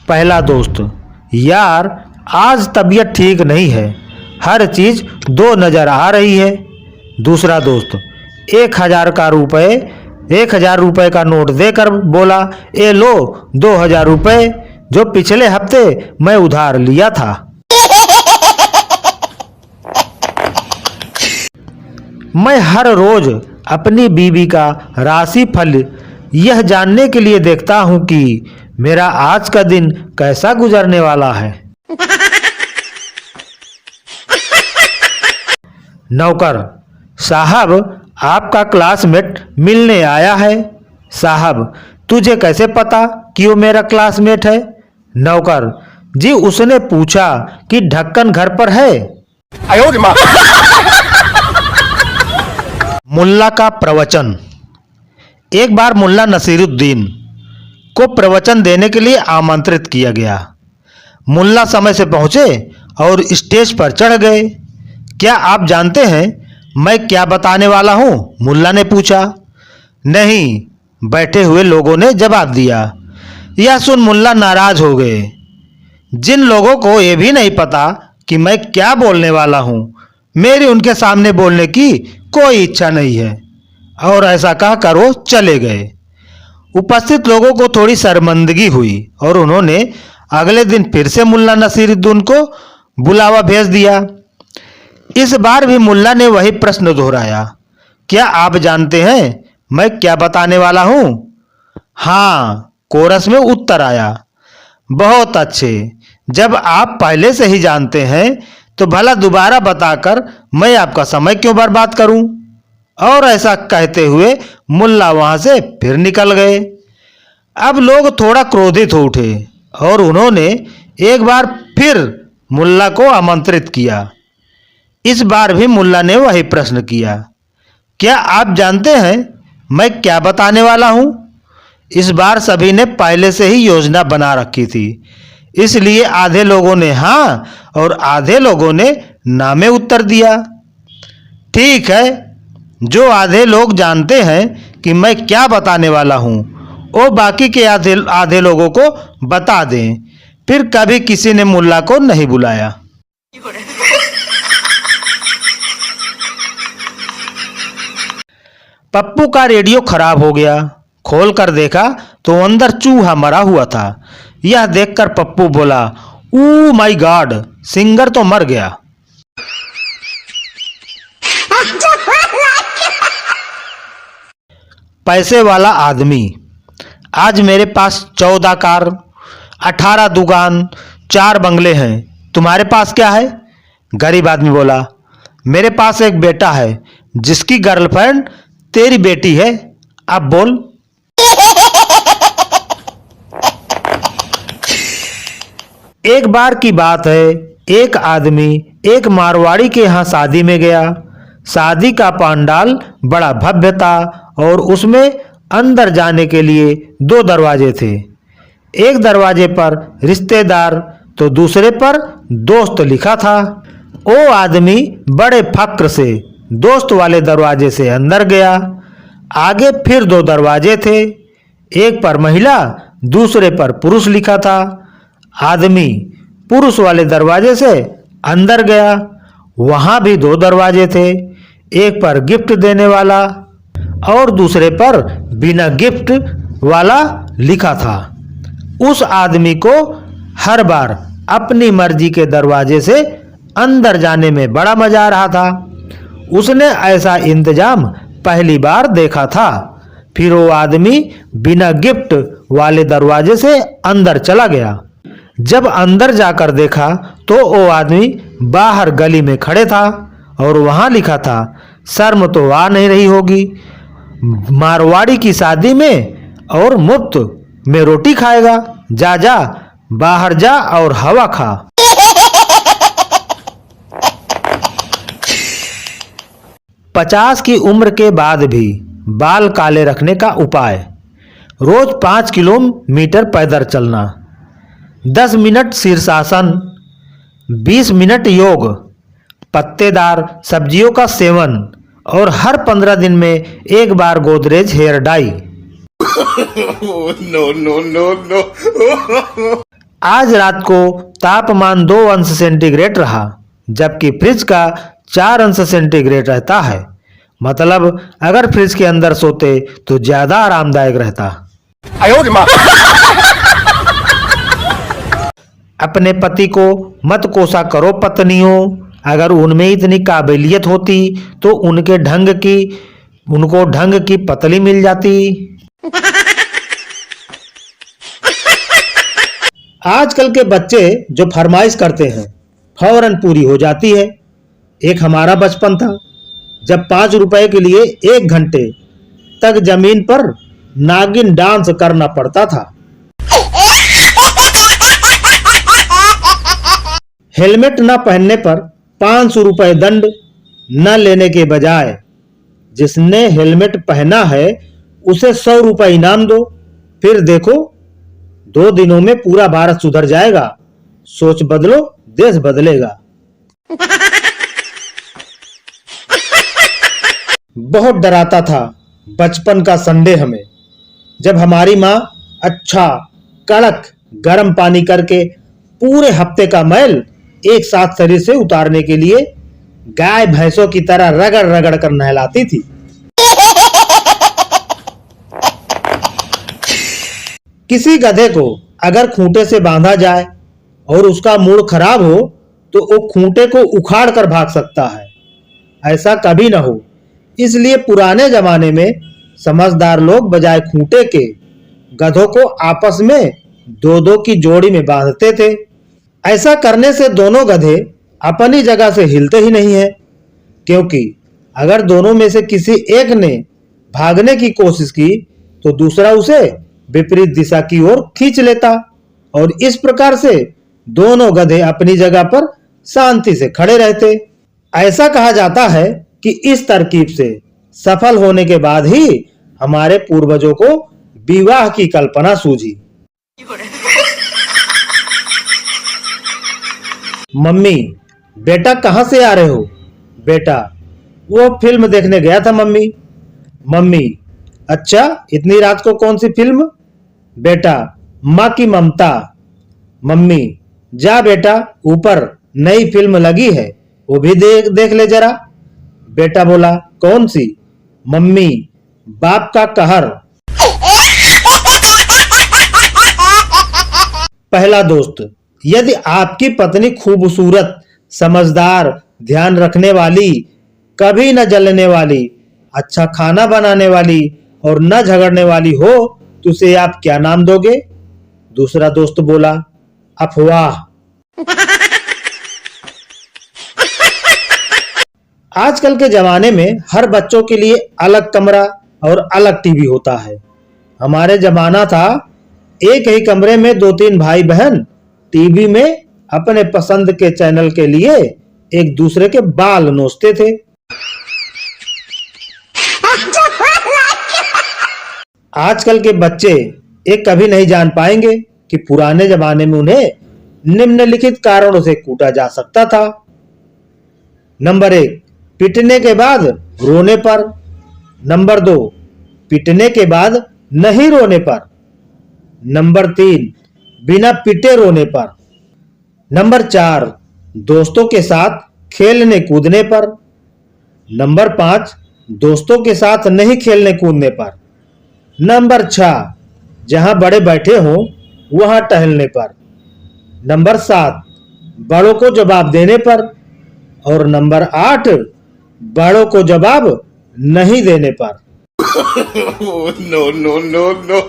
पहला दोस्त, यार आज तबीयत ठीक नहीं है, हर चीज़ दो नज़र आ रही है। दूसरा दोस्त, 1000 रुपये का नोट देकर बोला, ए लो 2000 रुपये जो पिछले हफ्ते मैं उधार लिया था। मैं हर रोज अपनी बीवी का राशिफल यह जानने के लिए देखता हूं कि मेरा आज का दिन कैसा गुजरने वाला है। नौकर, साहब आपका क्लासमेट मिलने आया है। साहब, तुझे कैसे पता कि वो मेरा क्लासमेट है? नौकर, जी उसने पूछा कि ढक्कन घर पर है। मुल्ला का प्रवचन। एक बार मुल्ला नसीरुद्दीन को प्रवचन देने के लिए आमंत्रित किया गया। मुल्ला समय से पहुंचे और स्टेज पर चढ़ गए। क्या आप जानते हैं मैं क्या बताने वाला हूं? मुल्ला ने पूछा। नहीं, बैठे हुए लोगों ने जवाब दिया। यह सुन मुल्ला नाराज हो गए। जिन लोगों को यह भी नहीं पता कि मैं क्या बोलने वाला हूं, मेरी उनके सामने बोलने की कोई इच्छा नहीं है। और ऐसा कहकर वो चले गए। उपस्थित लोगों को थोड़ी शर्मिंदगी हुई और उन्होंने अगले दिन फिर से मुल्ला नसीरुद्दीन को बुलावा भेज दिया। इस बार भी मुल्ला ने वही प्रश्न दोहराया। क्या आप जानते हैं मैं क्या बताने वाला हूं? हाँ, कोरस में उत्तर आया। बहुत अच्छे, जब आप पहले से ही जानते हैं तो भला दोबारा बताकर मैं आपका समय क्यों बर्बाद करूं? और ऐसा कहते हुए मुल्ला वहां से फिर निकल गए। अब लोग थोड़ा क्रोधित हो उठे और उन्होंने एक बार फिर मुल्ला को आमंत्रित किया। इस बार भी मुल्ला ने वही प्रश्न किया। क्या आप जानते हैं मैं क्या बताने वाला हूं? इस बार सभी ने पहले से ही योजना बना रखी थी, इसलिए आधे लोगों ने हाँ और आधे लोगों ने ना में उत्तर दिया। ठीक है, जो आधे लोग जानते हैं कि मैं क्या बताने वाला हूं, वो बाकी के आधे लोगों को बता दें। फिर कभी किसी ने मुल्ला को नहीं बुलाया। पप्पू का रेडियो खराब हो गया। खोल कर देखा तो अंदर चूहा मरा हुआ था। यह देखकर पप्पू बोला, ओ माय गॉड, सिंगर तो मर गया। पैसे वाला आदमी। आज मेरे पास 14 कार, 18 दुकान, 4 बंगले हैं। तुम्हारे पास क्या है? गरीब आदमी बोला, मेरे पास एक बेटा है जिसकी गर्लफ्रेंड तेरी बेटी है। अब बोल। एक बार की बात है, एक आदमी एक मारवाड़ी के यहाँ शादी में गया। शादी का पंडाल बड़ा भव्य था और उसमें अंदर जाने के लिए 2 दरवाजे थे। एक दरवाजे पर रिश्तेदार तो दूसरे पर दोस्त लिखा था। वो आदमी बड़े फक्र से दोस्त वाले दरवाजे से अंदर गया। आगे फिर 2 दरवाजे थे, एक पर महिला, दूसरे पर पुरुष लिखा था। आदमी पुरुष वाले दरवाजे से अंदर गया। वहां भी 2 दरवाजे थे, एक पर गिफ्ट देने वाला और दूसरे पर बिना गिफ्ट वाला लिखा था। उस आदमी को हर बार अपनी मर्जी के दरवाजे से अंदर जाने में बड़ा मजा आ रहा था। उसने ऐसा इंतजाम पहली बार देखा था। फिर वो आदमी बिना गिफ्ट वाले दरवाजे से अंदर चला गया। जब अंदर जाकर देखा तो वो आदमी बाहर गली में खड़े था और वहां लिखा था, शर्म तो आ नहीं रही होगी, मारवाड़ी की शादी में और मुफ्त में रोटी खाएगा। जा जा, बाहर जा और हवा खा। पचास की उम्र के बाद भी बाल काले रखने का उपाय। रोज 5 किलोमीटर पैदल चलना, 10 मिनट शीर्षासन, 20 मिनट योग, पत्तेदार सब्जियों का सेवन और हर 15 दिन में एक बार Godrej hair dye. No no no no. आज रात को तापमान 2 अंश सेंटीग्रेड रहा, जबकि फ्रिज का 4 अंश सेंटीग्रेड रहता है। मतलब अगर फ्रिज के अंदर सोते तो ज्यादा आरामदायक रहता। अपने पति को मत कोसा करो पत्नियों, अगर उनमें इतनी काबिलियत होती तो उनको ढंग की पतली मिल जाती। आजकल के बच्चे जो फरमाइश करते हैं फौरन पूरी हो जाती है। एक हमारा बचपन था जब 5 रुपए के लिए 1 घंटे तक जमीन पर नागिन डांस करना पड़ता था। हेलमेट न पहनने पर 500 रुपए दंड न लेने के बजाय जिसने हेलमेट पहना है उसे 100 रुपए इनाम दो, फिर देखो 2 दिनों में पूरा भारत सुधर जाएगा। सोच बदलो, देश बदलेगा। बहुत डराता था बचपन का संडे हमें, जब हमारी माँ अच्छा कड़क गर्म पानी करके पूरे हफ्ते का मैल एक साथ शरीर से उतारने के लिए गाय भैंसों की तरह रगड़ रगड़ कर नहलाती थी। किसी गधे को अगर खूंटे से बांधा जाए और उसका मूड खराब हो तो वो खूंटे को उखाड़ कर भाग सकता है। ऐसा कभी न हो, इसलिए पुराने जमाने में समझदार लोग बजाय खूंटे के गधों को आपस में 2-2 की जोड़ी में बांधते थे। ऐसा करने से दोनों गधे अपनी जगह से हिलते ही नहीं है, क्योंकि अगर दोनों में से किसी एक ने भागने की कोशिश की तो दूसरा उसे विपरीत दिशा की ओर खींच लेता और इस प्रकार से दोनों गधे अपनी जगह पर शांति से खड़े रहते। ऐसा कहा जाता है कि इस तरकीब से सफल होने के बाद ही हमारे पूर्वजों को विवाह की कल्पना सूझी। मम्मी, बेटा कहां से आ रहे हो? बेटा, वो फिल्म देखने गया था मम्मी। मम्मी, अच्छा इतनी रात को कौन सी फिल्म? बेटा, माँ की ममता। मम्मी, जा बेटा ऊपर नई फिल्म लगी है, वो भी देख ले जरा। बेटा बोला, कौन सी? मम्मी, बाप का कहर। पहला दोस्त, यदि आपकी पत्नी खूबसूरत, समझदार, ध्यान रखने वाली, कभी न जलने वाली, अच्छा खाना बनाने वाली और न झगड़ने वाली हो तो उसे आप क्या नाम दोगे? दूसरा दोस्त बोला, अफवाह। आजकल के जमाने में हर बच्चों के लिए अलग कमरा और अलग टीवी होता है। हमारे जमाना था एक ही कमरे में 2-3 भाई बहन टीवी में अपने पसंद के चैनल के लिए एक दूसरे के बाल नोचते थे। आजकल के बच्चे एक कभी नहीं जान पाएंगे कि पुराने जमाने में उन्हें निम्नलिखित कारणों से कूटा जा सकता था। नंबर 1, पीटने के बाद रोने पर। नंबर 2, पीटने के बाद नहीं रोने पर। नंबर 3, बिना पीटे रोने पर। नंबर 4, दोस्तों के साथ खेलने कूदने पर। नंबर 5, दोस्तों के साथ नहीं खेलने कूदने पर। नंबर 6, जहां बड़े बैठे हों वहां टहलने पर। नंबर 7, बड़ों को जवाब देने पर। और नंबर 8, बड़ों को जवाब नहीं देने पर। No, no, no, no.